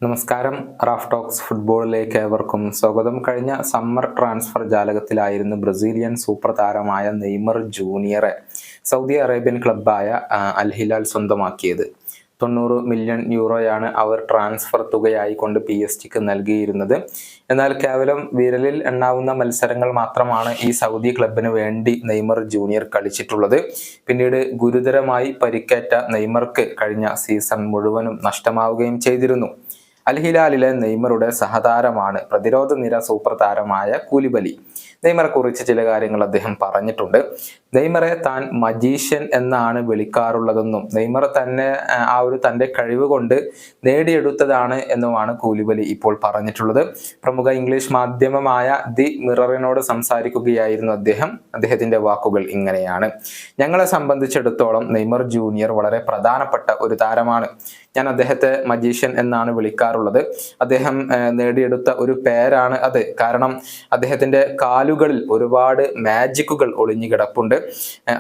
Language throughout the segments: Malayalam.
നമസ്കാരം. റാഫ് ടോക്സ് ഫുട്ബോളിലേക്ക് ഏവർക്കും സ്വാഗതം. കഴിഞ്ഞ സമ്മർ ട്രാൻസ്ഫർ ജാലകത്തിലായിരുന്നു ബ്രസീലിയൻ സൂപ്പർ താരമായ നെയ്മർ ജൂനിയറെ സൗദി അറേബ്യൻ ക്ലബ്ബായ അൽ ഹിലാൽ സ്വന്തമാക്കിയത്. 90 മില്യൺ യൂറോയാണ് അവർ ട്രാൻസ്ഫർ തുകയായി കൊണ്ട് PSG നൽകിയിരുന്നത്. എന്നാൽ കേവലം വിരലിൽ എണ്ണാവുന്ന മത്സരങ്ങൾ മാത്രമാണ് ഈ സൗദി ക്ലബിന് വേണ്ടി നെയ്മർ ജൂനിയർ കളിച്ചിട്ടുള്ളത്. പിന്നീട് ഗുരുതരമായി പരിക്കേറ്റ നെയ്മർക്ക് കഴിഞ്ഞ സീസൺ മുഴുവനും നഷ്ടമാവുകയും ചെയ്തിരുന്നു. അൽ ഹിലാലിലെ നെയ്മറുടെ സഹതാരമാണ് പ്രതിരോധ നിര സൂപ്പർ താരമായ കൂലിബലി. നെയ്മറെ കുറിച്ച് ചില കാര്യങ്ങൾ അദ്ദേഹം പറഞ്ഞിട്ടുണ്ട്. നെയ്മറെ താൻ മജീഷ്യൻ എന്നാണ് വിളിക്കാറുള്ളതെന്നും നെയ്മർ തന്നെ തൻ്റെ കഴിവ് കൊണ്ട് നേടിയെടുത്തതാണ് എന്നുമാണ് കൂലിബലി ഇപ്പോൾ പറഞ്ഞിട്ടുള്ളത്. പ്രമുഖ ഇംഗ്ലീഷ് മാധ്യമമായ ദി മിററിനോട് സംസാരിക്കുകയായിരുന്നു അദ്ദേഹത്തിന്റെ വാക്കുകൾ ഇങ്ങനെയാണ്: ഞങ്ങളെ സംബന്ധിച്ചിടത്തോളം നെയ്മർ ജൂനിയർ വളരെ പ്രധാനപ്പെട്ട ഒരു താരമാണ്. ഞാൻ അദ്ദേഹത്തെ മജീഷ്യൻ എന്നാണ് വിളിക്കാറുള്ളത്. അദ്ദേഹം നേടിയെടുത്ത ഒരു പേരാണ് അത്. കാരണം അദ്ദേഹത്തിന്റെ കാലുകളിൽ ഒരുപാട് മാജിക്കുകൾ ഒളിഞ്ഞു കിടപ്പുണ്ട്.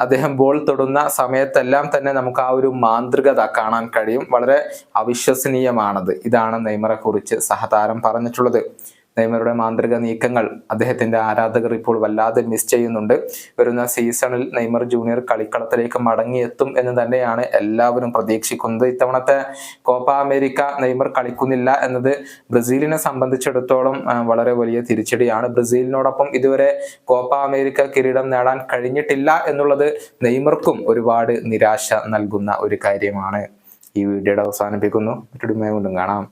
അദ്ദേഹം ബോൾ തൊടുന്ന സമയത്തെല്ലാം തന്നെ നമുക്ക് ആ ഒരു മാന്ത്രികത കാണാൻ കഴിയും. വളരെ അവിശ്വസനീയമാണത്. ഇതാണ് നെയ്മറെ കുറിച്ച് സഹതാരം പറഞ്ഞിട്ടുള്ളത്. നെയ്മറുടെ മാന്ത്രിക നീക്കങ്ങൾ അദ്ദേഹത്തിന്റെ ആരാധകർ ഇപ്പോൾ വല്ലാതെ മിസ് ചെയ്യുന്നുണ്ട്. വരുന്ന സീസണിൽ നെയ്മർ ജൂനിയർ കളിക്കളത്തിലേക്ക് മടങ്ങിയെത്തും എന്ന് തന്നെയാണ് എല്ലാവരും പ്രതീക്ഷിക്കുന്നത്. ഇത്തവണത്തെ കോപ്പ അമേരിക്ക നെയ്മർ കളിക്കുന്നില്ല എന്നത് ബ്രസീലിനെ സംബന്ധിച്ചിടത്തോളം വളരെ വലിയ തിരിച്ചടിയാണ്. ബ്രസീലിനോടൊപ്പം ഇതുവരെ കോപ്പ അമേരിക്ക കിരീടം നേടാൻ കഴിഞ്ഞിട്ടില്ല എന്നുള്ളത് നെയ്മർക്കും ഒരുപാട് നിരാശ നൽകുന്ന ഒരു കാര്യമാണ്. ഈ വീഡിയോയുടെ അവസാനിപ്പിക്കുന്നു. മറ്റൊരു വീണ്ടും കാണാം.